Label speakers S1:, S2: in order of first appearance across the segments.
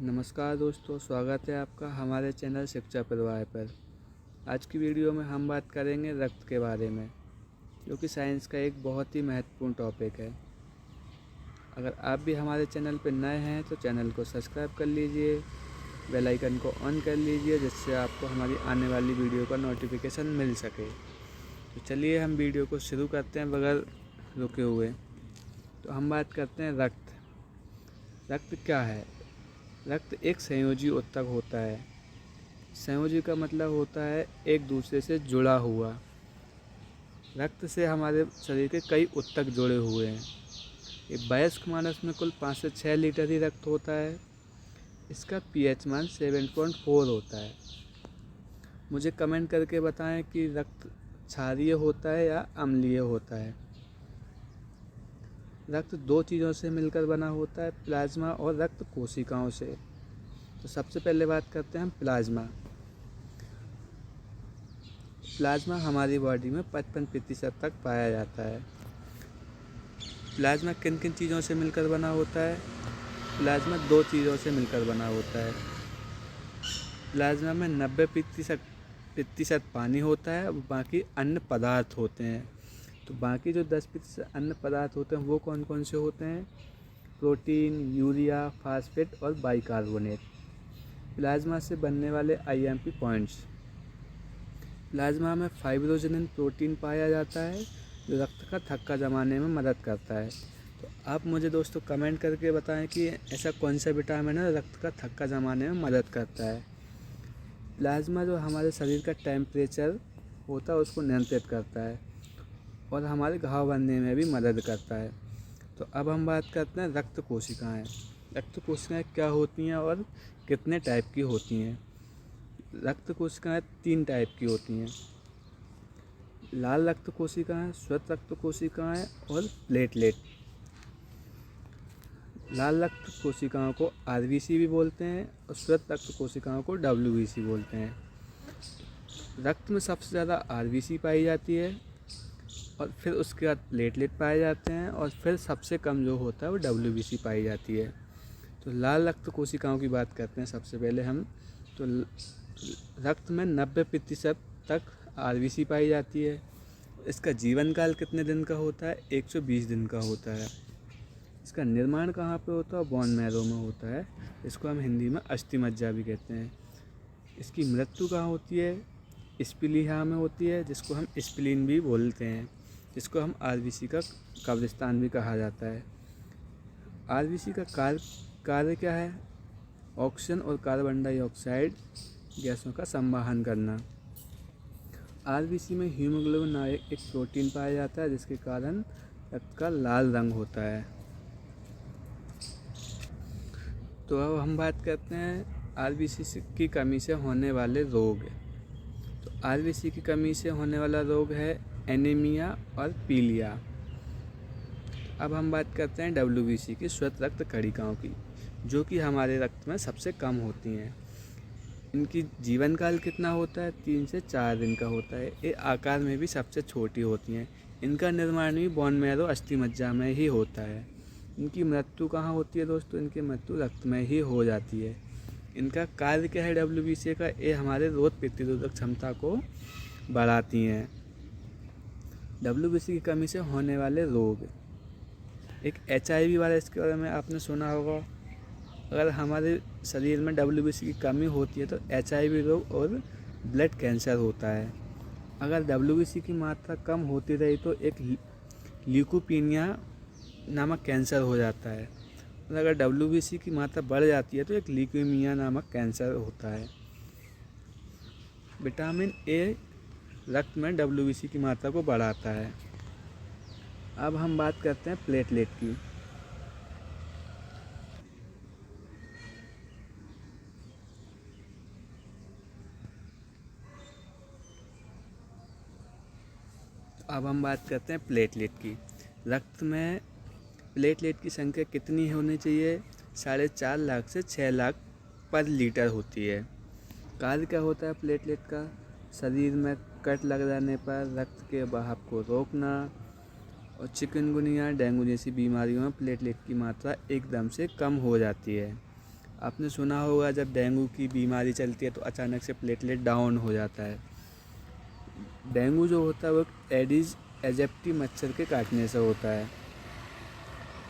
S1: नमस्कार दोस्तों, स्वागत है आपका हमारे चैनल शिक्षा परिवार पर। आज की वीडियो में हम बात करेंगे रक्त के बारे में, जो कि साइंस का एक बहुत ही महत्वपूर्ण टॉपिक है। अगर आप भी हमारे चैनल पर नए हैं तो चैनल को सब्सक्राइब कर लीजिए, बेल आइकन को ऑन कर लीजिए, जिससे आपको हमारी आने वाली वीडियो का नोटिफिकेशन मिल सके। तो चलिए हम वीडियो को शुरू करते हैं बगैर रुके हुए। तो हम बात करते हैं रक्त। रक्त क्या है? रक्त एक संयोजी ऊतक होता है। संयोजी का मतलब होता है एक दूसरे से जुड़ा हुआ। रक्त से हमारे शरीर के कई ऊतक जुड़े हुए हैं। एक वयस्क मानस में कुल 5 से 6 लीटर ही रक्त होता है। इसका पीएच मान 7.4 होता है। मुझे कमेंट करके बताएं कि रक्त क्षारीय होता है या अम्लीय होता है। रक्त दो चीज़ों से मिलकर बना होता है, प्लाज्मा और रक्त कोशिकाओं से। तो सबसे पहले बात करते हैं हम प्लाज्मा। प्लाज्मा हमारी बॉडी में 55% तक पाया जाता है। प्लाज्मा किन किन चीज़ों से मिलकर बना होता है? प्लाज्मा दो चीज़ों से मिलकर बना होता है। प्लाज्मा में 90% पानी होता है और बाकी अन्य पदार्थ होते हैं। तो बाकी जो 10% अन्य पदार्थ होते हैं वो कौन कौन से होते हैं? प्रोटीन, यूरिया, फास्फेट और बाइकार्बोनेट। प्लाज्मा से बनने वाले आईएमपी पॉइंट्स। प्लाज्मा में फाइब्रोजिनिन प्रोटीन पाया जाता है, जो रक्त का थक्का जमाने में मदद करता है। तो आप मुझे दोस्तों कमेंट करके बताएं कि ऐसा कौन सा विटामिन है रक्त का थक्का जमाने में मदद करता है। प्लाज्मा जो हमारे शरीर का टेम्परेचर होता है उसको नियंत्रित करता है और हमारे घाव बनने में भी मदद करता है। तो अब हम बात करते हैं रक्त कोशिकाएँ। रक्त कोशिकाएँ क्या होती हैं और कितने टाइप की होती हैं? रक्त कोशिकाएँ 3 टाइप की होती हैं। लाल रक्त कोशिकाएँ, श्वेत रक्त कोशिकाएँ और प्लेटलेट। लाल रक्त कोशिकाओं को आरबीसी भी बोलते हैं और श्वेत रक्त कोशिकाओं को डब्ल्यूबीसी बोलते हैं। रक्त में सबसे ज़्यादा आरबीसी पाई जाती है और फिर उसके बाद प्लेटलेट पाए जाते हैं और फिर सबसे कम जो होता है वो डब्ल्यूबीसी पाई जाती है। तो लाल रक्त कोशिकाओं की बात करते हैं सबसे पहले हम। तो रक्त में 90% तक आरबीसी पाई जाती है। इसका जीवन काल कितने दिन का होता है? 120 दिन का होता है। इसका निर्माण कहाँ पे होता है? बोन मैरो में होता है। इसको हम हिंदी में अस्थि मज्जा भी कहते हैं। इसकी मृत्यु कहाँ होती है? स्प्लीहा में होती है, जिसको हम स्प्लीन भी बोलते हैं, जिसको हम आरबीसी का कब्रिस्तान भी कहा जाता है। आरबीसी का कार्य क्या है? ऑक्सीजन और कार्बन डाइऑक्साइड गैसों का संवहन करना। आरबीसी में हीमोग्लोबिन नामक एक प्रोटीन पाया जाता है, जिसके कारण रक्त का लाल रंग होता है। तो अब हम बात करते हैं आरबीसी की कमी से होने वाले रोग। तो आरबीसी की कमी से होने वाला रोग है एनीमिया और पीलिया। अब हम बात करते हैं डब्ल्यूबीसी की, श्वेत रक्त कणिकाओं की, जो कि हमारे रक्त में सबसे कम होती हैं। इनकी जीवन काल कितना होता है? 3 से 4 दिन का होता है। ये आकार में भी सबसे छोटी होती हैं। इनका निर्माण भी बोन मैरो अस्थि मज्जा में ही होता है। इनकी मृत्यु कहाँ होती है दोस्तों? इनकी मृत्यु रक्त में ही हो जाती है। इनका कार्य क्या है डब्ल्यूबीसी का? ये हमारे रोग प्रतिरोधक क्षमता को बढ़ाती हैं। डब्ल्यूबीसी की कमी से होने वाले रोग। एक एचआईवी वायरस के बारे में आपने सुना होगा। अगर हमारे शरीर में डब्ल्यूबीसी की कमी होती है तो एचआईवी रोग और ब्लड कैंसर होता है। अगर डब्ल्यूबीसी की मात्रा कम होती रही तो एक ल्यूकोपीनिया नामक कैंसर हो जाता है। और अगर डब्ल्यूबीसी की मात्रा बढ़ जाती है तो एक ल्यूकेमिया नामक कैंसर होता है। विटामिन ए रक्त में डब्ल्यूबीसी की मात्रा को बढ़ाता है। अब हम बात करते हैं प्लेटलेट की। अब हम बात करते हैं प्लेटलेट की। रक्त में प्लेटलेट की संख्या कितनी होनी चाहिए? 4.5 लाख से 6 लाख पर लीटर होती है। कार्य क्या होता है प्लेटलेट का? शरीर में कट लग जाने पर रक्त के बहाव को रोकना और चिकनगुनिया, डेंगू जैसी बीमारियों में प्लेटलेट की मात्रा एकदम से कम हो जाती है। आपने सुना होगा जब डेंगू की बीमारी चलती है तो अचानक से प्लेटलेट डाउन हो जाता है। डेंगू जो होता है वो एडिस एजिप्टी मच्छर के काटने से होता है।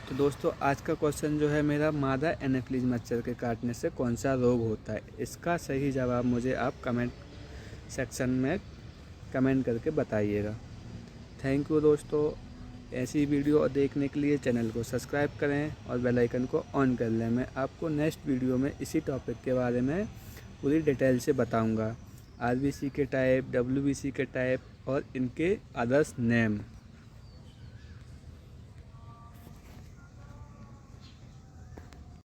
S1: तो दोस्तों आज का क्वेश्चन जो है मेरा, मादा एनाफिलीज मच्छर के काटने से कौन सा रोग होता है, इसका सही जवाब मुझे आप कमेंट सेक्शन में कमेंट करके बताइएगा। थैंक यू दोस्तों। ऐसी वीडियो देखने के लिए चैनल को सब्सक्राइब करें और बेल आइकन को ऑन कर लें। मैं आपको नेक्स्ट वीडियो में इसी टॉपिक के बारे में पूरी डिटेल से बताऊंगा। आरबीसी के टाइप, डब्ल्यूबीसी के टाइप और इनके अदर्स नेम।